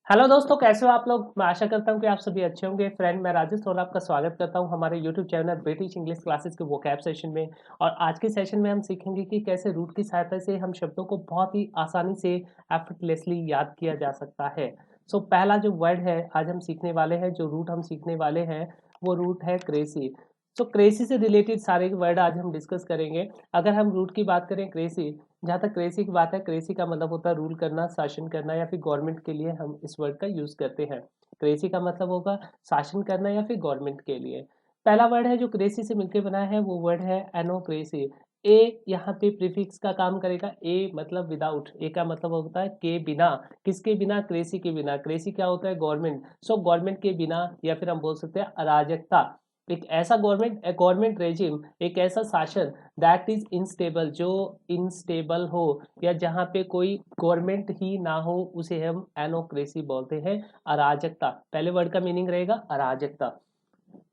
Hello दोस्तों, कैसे हो आप लोग। मैं आशा करता हूँ कि आप सभी अच्छे होंगे। फ्रेंड, मैं राजेश और आपका स्वागत करता हूँ हमारे YouTube channel British English classes के वोकैब सेशन में। और आज के सेशन में हम सीखेंगे कि कैसे रूट की सहायता से हम शब्दों को बहुत ही आसानी से एफर्टलेसली याद किया जा सकता है। पहला जो वर्ड है आज हम सीखने वाले हैं, जो रूट हम सीखने वाले हैं वो रूट है क्रेसी। क्रेसी से रिलेटेड सारे वर्ड आज हम डिस्कस करेंगे। अगर हम रूट की बात करें, क्रेसी, जहाँ तक क्रेसी की बात है, क्रेसी का मतलब होता है रूल करना, शासन करना, या फिर गवर्नमेंट के लिए हम इस वर्ड का यूज करते हैं। क्रेसी का मतलब होगा शासन करना या फिर गवर्नमेंट के लिए। पहला वर्ड है जो क्रेसी से मिलकर बना है वो वर्ड है एनोक्रेसी। ए यहाँ पे प्रीफिक्स का काम करेगा। ए मतलब विदाउट, ए का मतलब होता है के बिना। किसके बिना? क्रेसी के बिना। क्रेसी क्या होता है? गवर्नमेंट। गवर्नमेंट के बिना, या फिर हम बोल सकते हैं अराजकता। एक ऐसा गवर्नमेंट रेजिम, एक ऐसा शासन दैट इज इनस्टेबल, जो इनस्टेबल हो या जहाँ पे कोई गवर्नमेंट ही ना हो, उसे हम एनोक्रेसी बोलते हैं। अराजकता, पहले वर्ड का मीनिंग रहेगा अराजकता।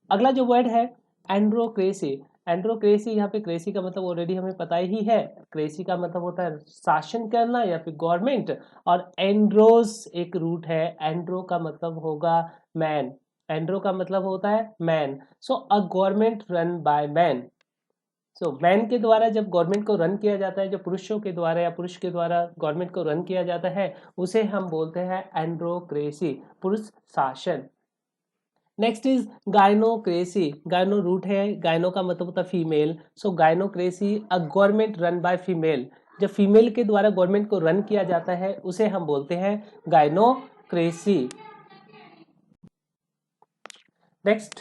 अगला जो वर्ड है एंड्रोक्रेसी। एंड्रोक्रेसी, यहाँ पे क्रेसी का मतलब ऑलरेडी हमें पता ही है। क्रेसी का मतलब होता है शासन करना या फिर गवर्नमेंट। और एंड्रोस एक रूट है। एंड्रो का मतलब होगा मैन। एंड्रो का मतलब होता है man. A government run by man. Man के द्वारा जब गवर्नमेंट को रन किया जाता है, जो पुरुषों के द्वारा या पुरुष के द्वारा गवर्नमेंट को रन किया जाता है, उसे हम बोलते हैं एंड्रोक्रेसी, पुरुष शासन। Next is gynocracy. Gyno root है, गायनो का मतलब होता है female. Gynocracy, a government run by female. जब फीमेल के द्वारा गवर्नमेंट को रन किया जाता है उसे हम बोलते हैं गायनोक्रेसी। नेक्स्ट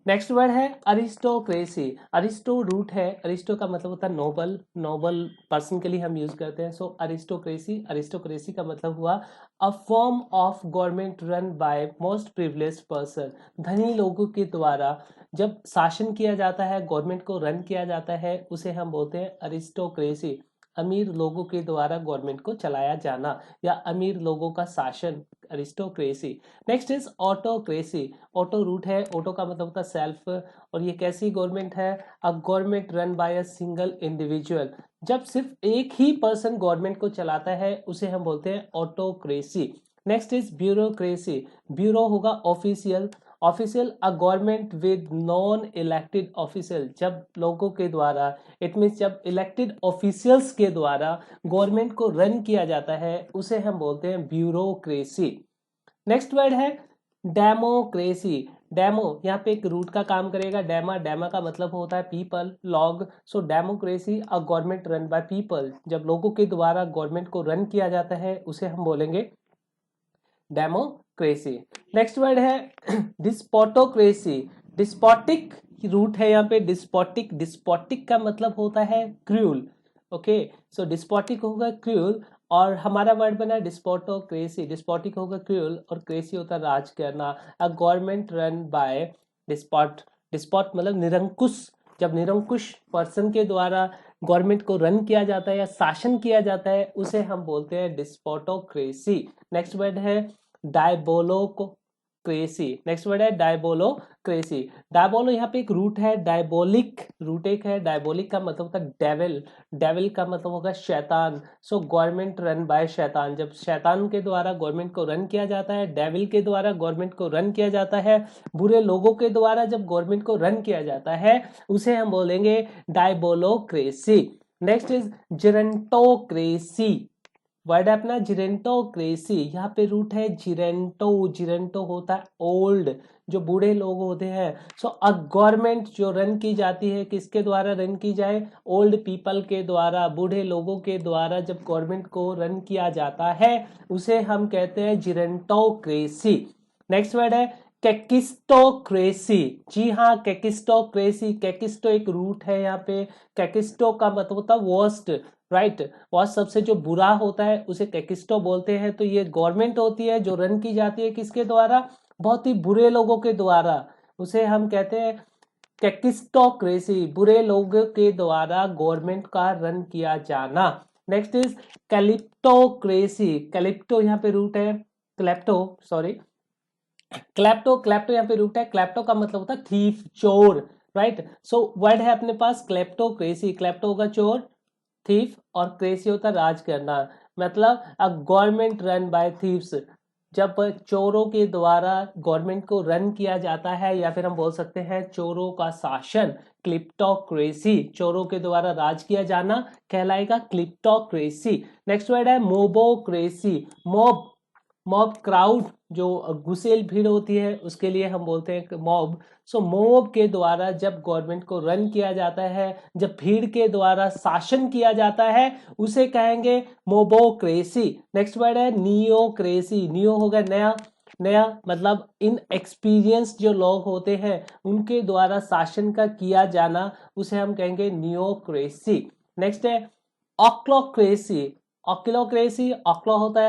नेक्स्ट वर्ड है अरिस्टोक्रेसी। अरिस्टो रूट है, अरिस्टो का मतलब होता है नोबल। नोबल पर्सन के लिए हम यूज करते हैं। अरिस्टोक्रेसी, अरिस्टोक्रेसी का मतलब हुआ अ form of government run bye most privileged person. धनी लोगों के द्वारा जब शासन किया जाता है, गवर्नमेंट को रन किया जाता है, उसे हम बोलते हैं अरिस्टोक्रेसी। अमीर लोगों के द्वारा गवर्नमेंट को चलाया जाना या अमीर लोगों का शासन, aristocracy. Next is autocracy. Auto root है, ऑटो का मतलब होता है सेल्फ। और ये कैसी गवर्नमेंट है? अ government run bye a single individual. जब सिर्फ एक ही पर्सन गवर्नमेंट को चलाता है उसे हम बोलते हैं autocracy. Next is bureaucracy. Bureau होगा official. Official, a government with non elected official. जब लोगों के द्वारा, इट मीन्स जब इलेक्टेड ऑफिशियल्स के द्वारा गवर्नमेंट को रन किया जाता है उसे हम बोलते हैं ब्यूरोक्रेसी। नेक्स्ट वर्ड है डेमोक्रेसी। डेमो यहाँ पे एक रूट का काम करेगा। डेमा, डेमा का मतलब होता है people, log. Democracy, a government run by people. जब लोगों के द्वारा गवर्नमेंट को रन किया जाता है उसे हम बोलेंगे डेमोक्रेसी। नेक्स्ट वर्ड है डिस्पोटोक्रेसी। डिस्पोटिक रूट है यहाँ पे, डिस्पोटिक। डिस्पोटिक का मतलब होता है क्रूल। ओके, डिस्पोटिक होगा क्रूल। और हमारा वर्ड बना डिस्पोटोक्रेसी। डिस्पोटिक होगा क्रूल और क्रेसी होता है राज करना। A government run by despot. Despot मतलब निरंकुश। जब निरंकुश पर्सन के द्वारा गवर्नमेंट को रन किया जाता है या शासन किया जाता है उसे हम बोलते हैं डिस्पोटोक्रेसी। नेक्स्ट वर्ड है डायबोलोक्रेसी। नेक्स्ट वर्ड है डायबोलोक्रेसी। डायबोलो यहाँ पे एक रूट है, डायबोलिक रूट एक है। डायबोलिक का मतलब होता है डेविल। डेविल का मतलब होगा शैतान। गवर्नमेंट रन बाय शैतान। जब शैतान के द्वारा गवर्नमेंट को रन किया जाता है, डेविल के द्वारा गवर्नमेंट को रन किया जाता है, बुरे लोगों के द्वारा जब गवर्नमेंट को रन किया जाता है उसे हम बोलेंगे diabolocracy. Next is gerontocracy. Word है अपना जिरेंटोक्रेसी। यहाँ पे रूट है जिरेंटो। जिरेंटो होता है ओल्ड, जो बूढ़े लोग होते हैं। अ गवर्नमेंट जो रन की जाती है, किसके द्वारा रन की जाए? ओल्ड पीपल के द्वारा, बूढ़े लोगों के द्वारा जब गवर्नमेंट को रन किया जाता है उसे हम कहते हैं जिरेंटोक्रेसी। नेक्स्ट वर्ड है कैकिस्टोक्रेसी। जी हाँ, कैकिस्टोक्रेसी। कैकिस्टो एक रूट है यहाँ पे। कैकिस्टो का मतलब होता है वर्स्ट, राइट। और सबसे जो बुरा होता है उसे कैकिस्टो बोलते हैं। तो ये गवर्नमेंट होती है जो रन की जाती है किसके द्वारा? बहुत ही बुरे लोगों के द्वारा। उसे हम कहते हैं कैकिस्टोक्रेसी, बुरे लोगों के द्वारा गवर्नमेंट का रन किया जाना। Next is कैलिप्टोक्रेसी। कैलिप्टो यहाँ पे रूट है, क्लेप्टो, सॉरी, क्लैप्टो। क्लैप्टो यहाँ पे रूट है। क्लैप्टो का मतलब होता है थीफ, चोर, राइट। वर्ड है अपने पास क्लेप्टोक्रेसी। क्लैप्टो होगा चोर, थीफ, और क्रेसी होता है राज करना। मतलब अ गवर्नमेंट रन बाय थीव्स। जब चोरों के द्वारा गवर्नमेंट को रन किया जाता है, या फिर हम बोल सकते हैं चोरों का शासन, क्लिप्टोक्रेसी, चोरों के द्वारा राज किया जाना कहलाएगा क्लिप्टोक्रेसी। नेक्स्ट वर्ड है मोबोक्रेसी। मॉब, मॉब क्राउड, जो गुसेल भीड़ होती है उसके लिए हम बोलते हैं मॉब। सो मॉब के द्वारा जब गवर्नमेंट को रन किया जाता है, जब भीड़ के द्वारा शासन किया जाता है, उसे कहेंगे मोबोक्रेसी। नेक्स्ट वर्ड है नियोक्रेसी। नियो होगा नया, नया मतलब इन एक्सपीरियंस जो लोग होते हैं उनके द्वारा शासन का किया जाना, उसे हम कहेंगे नियोक्रेसी। नेक्स्ट है ऑक्लोक्रेसी। ऑक्लोक्रेसी, ऑक्लो होता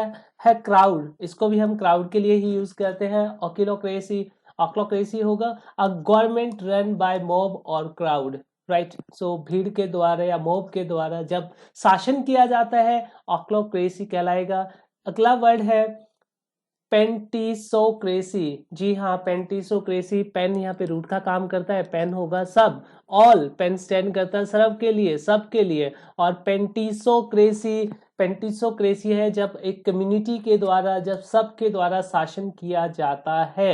है क्राउड, इसको भी हम क्राउड के लिए ही यूज करते हैं। ऑक्लोक्रेसी, ऑक्लोक्रेसी होगा अ गवर्नमेंट रन बाय मॉब और क्राउड, राइट। सो भीड़ के द्वारा या मॉब के द्वारा जब शासन किया जाता है, ऑक्लोक्रेसी कहलाएगा। अगला वर्ड है पेंटिसोक्रेसी। जी हाँ, पेंटिसोक्रेसी, पेन यहाँ पे रूट का काम करता है, पेन होगा सब, ऑल, पेन स्टैंड करता है सर्व के लिए, सबके लिए। और पेंटिसोक्रेसी, पेंटिसोक्रेसी है जब एक कम्युनिटी के द्वारा, जब सबके द्वारा शासन किया जाता है।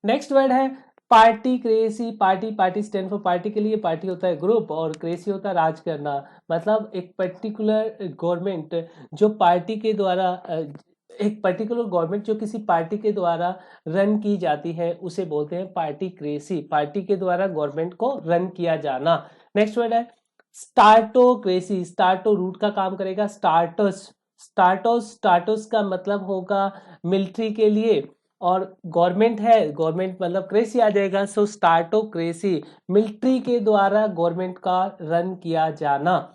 नेक्स्ट वर्ड है party cracy. Party, party stand for party के लिए, पार्टी होता है ग्रुप और क्रेसी होता है राज करना। मतलब एक पर्टिकुलर गवर्नमेंट जो पार्टी के द्वारा, एक पर्टिकुलर गवर्नमेंट जो किसी पार्टी के द्वारा रन की जाती है उसे बोलते हैं पार्टी क्रेसी। पार्टी के द्वारा गवर्नमेंट को रन किया जाना। नेक्स्ट वर्ड है स्टार्टोक्रेसी। स्टार्टो रूट का काम करेगा, स्टार्टस, स्टार्टोस, स्टार्टोस का मतलब होगा मिलिट्री के लिए, और गवर्नमेंट है, गवर्नमेंट मतलब क्रेसी आ जाएगा। सो स्टार्टोक्रेसी, मिलिट्री के द्वारा गवर्नमेंट का रन किया जाना।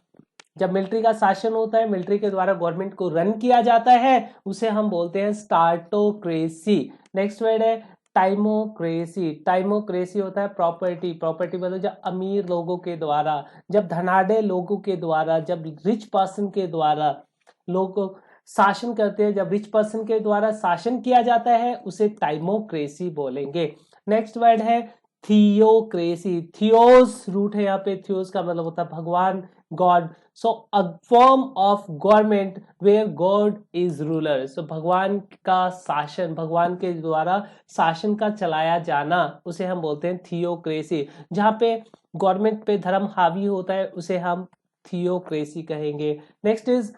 जब मिलिट्री का शासन होता है, मिलिट्री के द्वारा गवर्नमेंट को रन किया जाता है, उसे हम बोलते हैं स्टार्टोक्रेसी। नेक्स्ट वर्ड है टाइमोक्रेसी। टाइमोक्रेसी होता है प्रॉपर्टी, प्रॉपर्टी मतलब जब अमीर लोगों के द्वारा, जब धनाढ़ लोगों के द्वारा, जब रिच पर्सन के द्वारा लोग शासन करते हैं, जब रिच पर्सन के द्वारा शासन किया जाता है उसे टाइमोक्रेसी बोलेंगे। नेक्स्ट वर्ड है थियोक्रेसी। थियोस रूट है यहाँ पे, थियोस का मतलब होता है भगवान, god. So a form of government where god is ruler. So भगवान का शासन, भगवान के द्वारा शासन का चलाया जाना, उसे हम बोलते हैं थियोक्रेसी। जहाँ पे गवर्नमेंट पे धर्म हावी होता है उसे हम थियोक्रेसी कहेंगे। Next is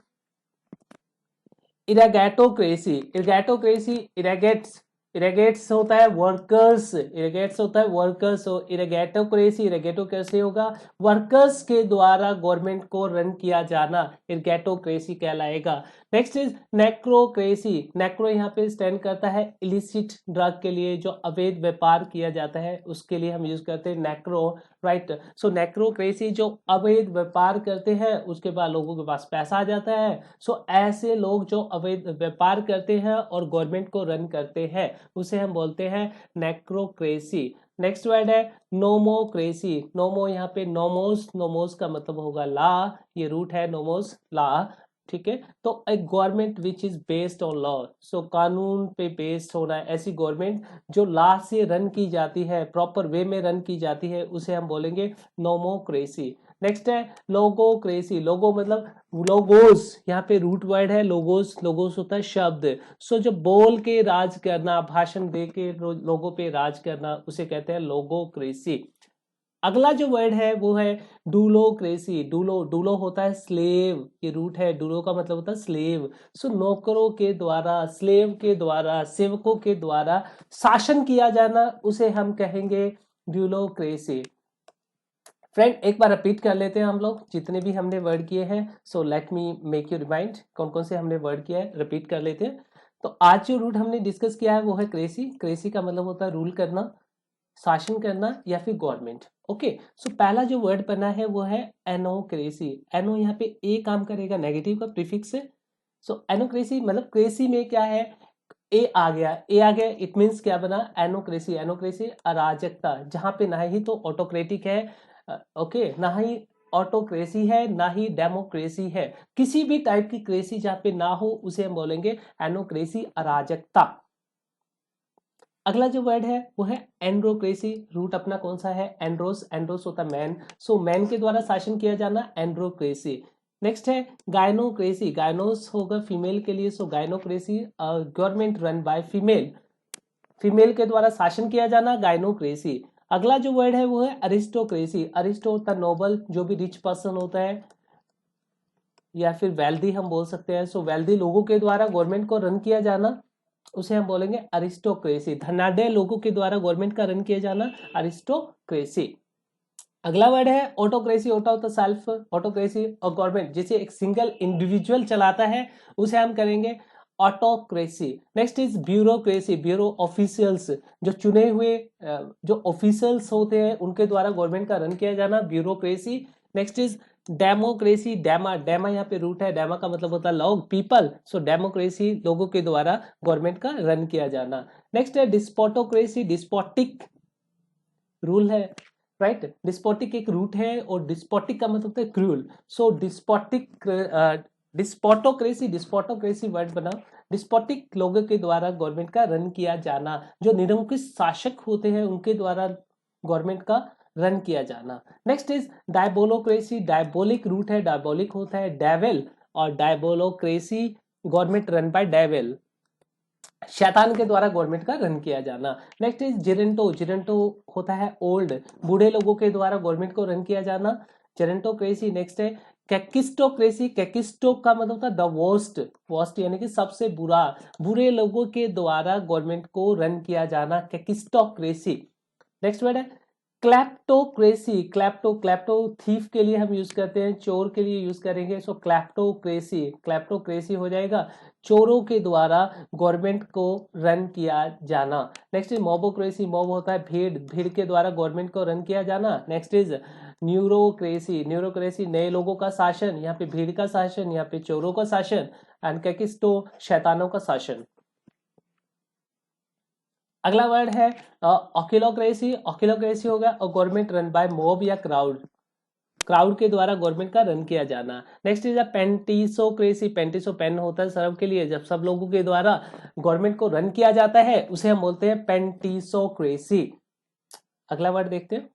इरागैटोक्रेसी। इरागैटोक्रेसी, इरागेट्स, इरागेट्स होता है वर्कर्स, इरागेट्स होता है वर्कर्स। हो इरागैटोक्रेसी, इरागैटोक्रेसी होगा वर्कर्स के द्वारा गवर्नमेंट को रन किया जाना, इरागैटोक्रेसी कहलाएगा। Next is नेक्रोक्रेसी। नेक्रो यहाँ पे स्टैंड करता है इलिसिट ड्रग के लिए, जो अवैध व्यापार किया जाता है उसके लिए हम यूज करते हैं नेक्रो, राइट। सो नेक्रोक्रेसी जो अवैध व्यापार करते हैं, उसके बाद लोगों के पास पैसा आ जाता है। सो ऐसे लोग जो अवैध व्यापार करते हैं और गवर्नमेंट को रन करते हैं उसे हम बोलते हैं नेक्रोक्रेसी। नेक्स्ट वर्ड है नोमोक्रेसी। नोमो यहाँ पे नोमोस, नोमोस का मतलब होगा ला, ये रूट है नोमोस, ला, ठीक है। तो एक government which is based on law, so कानून पे बेस्ड होना है, ऐसी गवर्नमेंट जो लॉ से रन की जाती है, प्रॉपर वे में रन की जाती है, उसे हम बोलेंगे नोमोक्रेसी। नेक्स्ट है लोगोक्रेसी। लोगो मतलब लोगोस, यहाँ पे रूट वर्ड है लोगोस, लोगोस होता है शब्द। सो जो बोल के राज करना, भाषण दे के लोगों पे राज करना, उसे कहते हैं लोगोक्रेसी। अगला जो वर्ड है वो है डूलोक्रेसी। डूलो, डूलो होता है स्लेव, ये रूट है, डूलो का मतलब होता है स्लेव। सो नौकरों के द्वारा, स्लेव के द्वारा, सेवकों के द्वारा शासन किया जाना, उसे हम कहेंगे ड्यूलोक्रेसी। फ्रेंड एक बार रिपीट कर लेते हैं हम लोग जितने भी हमने वर्ड किए हैं। So let me make you remind कौन कौन से हमने वर्ड किया है, रिपीट कर लेते हैं। तो आज जो रूट हमने डिस्कस किया है वो है क्रेसी। क्रेसी का मतलब होता है रूल करना, शासन करना या फिर गवर्नमेंट। ओके, सो पहला जो वर्ड बना है वो है एनोक्रेसी। एनो यहाँ पे ए काम करेगा, नेगेटिव का प्रीफिक्स से। सो एनोक्रेसी मतलब क्रेसी में क्या है, ए आ गया, ए आ गया, इट मीन्स क्या बना, एनोक्रेसी। एनोक्रेसी अराजकता, जहां पे ना ही तो ऑटोक्रेटिक है, ओके, ना ही ऑटोक्रेसी है, ना ही डेमोक्रेसी है, किसी भी टाइप की क्रेसी जहां पे ना हो उसे हम बोलेंगे एनोक्रेसी, अराजकता। अगला जो वर्ड है वो है एंड्रोक्रेसी। रूट अपना कौन सा है, एंड्रोस, एंड्रोस होता है मैन। सो मैन के द्वारा शासन किया जाना, एंड्रोक्रेसी। नेक्स्ट है गायनोक्रेसी, गायनोस होगा फीमेल के लिए, so gynocracy government run by female, female के द्वारा शासन किया जाना, गायनोक्रेसी। अगला जो वर्ड है वो है अरिस्टोक्रेसी, अरिस्टो होता नोबल, जो भी रिच पर्सन होता है, या फिर वेल्दी हम बोल सकते हैं, सो वेल्दी लोगों के द्वारा गवर्नमेंट को रन किया जाना, उसे हम बोलेंगे अरिस्टोक्रेसी। धनाढ्य लोगों के द्वारा गवर्नमेंट का रन किया जाना, अरिस्टोक्रेसी। अगला वर्ड है ऑटोक्रेसी, ऑटो होता सेल्फ, ऑटोक्रेसी, और गवर्नमेंट जिसे एक सिंगल इंडिविजुअल चलाता है उसे हम करेंगे autocracy. Next is bureaucracy, bureau officials, जो चुने हुए जो ऑफिशियल्स होते हैं उनके द्वारा गवर्नमेंट का रन किया जाना, ब्यूरोक्रेसी। नेक्स्ट इज डेमोक्रेसी, डेमा, डेमा यहाँ पे रूट है, डेमा का मतलब होता है लोग, पीपल, सो डेमोक्रेसी लोगों के द्वारा गवर्नमेंट का रन किया जाना। नेक्स्ट है डिस्पोटोक्रेसी, डिस्पोटिक रूल है, राइट, डिस्पोटिक एक रूट है और डिस्पोटिक का मतलब होता है क्रूल, सो डिस्पोटिक, डिस्पोटोक्रेसी, डिस्पोटोक्रेसी वर्ड बना, डिस्पोटिक लोगों के द्वारा गवर्नमेंट का रन किया जाना, जो निरंकुश शासक होते हैं उनके द्वारा गवर्नमेंट का रन किया जाना। नेक्स्ट इज डायबोलोक्रेसी, डायबोलिक रूट है, डायबोलिक होता है डेविल, और डायबोलोक्रेसी गवर्नमेंट रन बाय डेविल, शैतान के द्वारा गवर्नमेंट का रन किया जाना। नेक्स्ट इज जिरेंटो, जिरेंटो होता है ओल्ड, बूढ़े लोगों के द्वारा गवर्नमेंट को रन किया जाना, जेरेंटोक्रेसी। नेक्स्ट है कैकिस्टोक्रेसी, कैकिस्टो का मतलब होता है द वर्स्ट, वर्स्ट यानी कि सबसे बुरा, बुरे लोगों के द्वारा गवर्नमेंट को रन किया जाना, कैकिस्टोक्रेसी। नेक्स्ट वर्ड है क्लैप्टोक्रेसी, क्लैप्टो, क्लैप्टो थीफ के लिए हम यूज करते हैं, चोर के लिए यूज करेंगे, सो क्लैप्टोक्रेसी, क्लैप्टोक्रेसी हो जाएगा, चोरों के द्वारा गवर्नमेंट को रन किया जाना। नेक्स्ट इज मोबोक्रेसी, मोब होता है भीड़, भीड़ के द्वारा गवर्नमेंट को रन किया जाना। नेक्स्ट इज न्यूरोक्रेसी, न्यूरोक्रेसी नए लोगों का शासन, यहाँ पे भीड़ का शासन, यहाँ पे चोरों का शासन, एंड कैकिस्टो शैतानों का शासन। अगला वर्ड है ऑक्यूलोक्रेसी, ऑक्यूलोक्रेसी होगा और गवर्नमेंट रन बाय मॉब या क्राउड, क्राउड के द्वारा गवर्नमेंट का रन किया जाना। नेक्स्ट इज पेंटिसोक्रेसी, पेंटिसो पेन होता है सर्व के लिए, जब सब लोगों के द्वारा गवर्नमेंट को रन किया जाता है उसे हम बोलते हैं पेंटिसोक्रेसी। अगला वर्ड देखते हैं,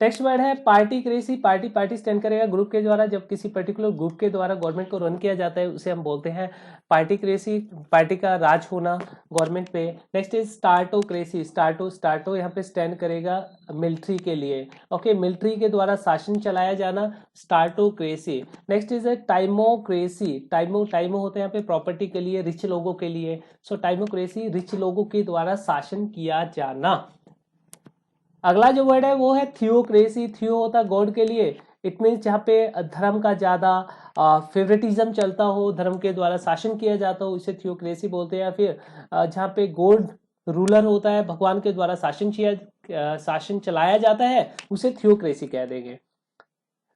नेक्स्ट वर्ड है पार्टीक्रेसी, पार्टी, पार्टी स्टैंड करेगा ग्रुप के द्वारा, जब किसी पर्टिकुलर ग्रुप के द्वारा गवर्नमेंट को रन किया जाता है उसे हम बोलते हैं पार्टीक्रेसी, पार्टी का राज होना गवर्नमेंट पे। नेक्स्ट इज स्टार्टोक्रेसी, स्टार्टो, स्टार्टो यहाँ पे स्टैंड करेगा मिलिट्री के लिए, ओके, मिलिट्री के द्वारा शासन चलाया जाना, स्टार्टोक्रेसी। नेक्स्ट इज टाइमोक्रेसी, टाइमो, टाइमो होता है यहाँ पे प्रॉपर्टी के लिए, रिच लोगों के लिए, सो टाइमोक्रेसी रिच लोगों के द्वारा शासन किया जाना। अगला जो वर्ड है वो है थियोक्रेसी, थियो होता है गॉड के लिए, इट मीन जहाँ पे धर्म का ज्यादा फेवरेटिज्म चलता हो, धर्म के द्वारा शासन किया जाता हो उसे थियोक्रेसी बोलते हैं, या फिर जहाँ पे गॉड रूलर होता है, भगवान के द्वारा शासन चलाया जाता है उसे थियोक्रेसी कह देंगे।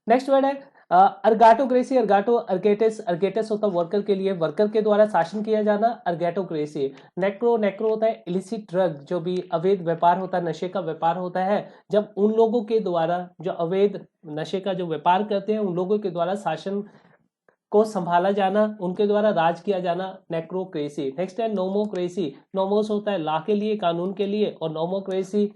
नेक्स्ट वर्ड है अर्गाटोक्रेसी, अर्गाटो, अर्गेटस, अर्गेटस होता है वर्कर के लिए, वर्कर के द्वारा शासन किया जाना, अर्गेटोक्रेसी। नेक्रो, नेक्रो होता है इलिसिट ड्रग, जो भी अवैध व्यापार होता है, नशे का व्यापार होता है, जब उन लोगों के द्वारा जो अवैध नशे का जो व्यापार करते हैं उन लोगों के द्वारा शासन को संभाला जाना, उनके द्वारा राज किया जाना, नेक्रोक्रेसी। नेक्स्ट है नोमोक्रेसी, नोमोस होता है लॉ के लिए, कानून के लिए, और nomocracy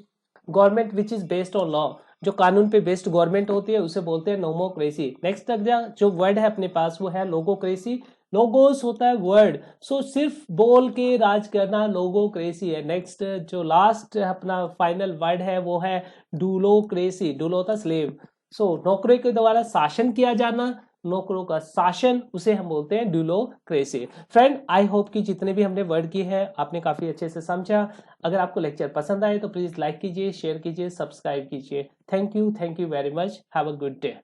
government which is based on law, जो कानून पे बेस्ड गवर्नमेंट होती है उसे बोलते हैं नोमोक्रेसी। नेक्स्ट अगला जो वर्ड है अपने पास वो है लोगोक्रेसी, लोगोस होता है वर्ड, सो सिर्फ बोल के राज करना लोगोक्रेसी है। नेक्स्ट जो लास्ट अपना फाइनल वर्ड है वो है डूलोक्रेसी, डूलो होता है स्लेव, सो नौकरी के द्वारा शासन किया जाना, नौकरों का शासन, उसे हम बोलते हैं डूलोक्रेसी। फ्रेंड, आई होप कि जितने भी हमने वर्ड किए हैं आपने काफी अच्छे से समझा। अगर आपको लेक्चर पसंद आए तो प्लीज लाइक कीजिए, शेयर कीजिए, सब्सक्राइब कीजिए। Thank you very much, have a good day.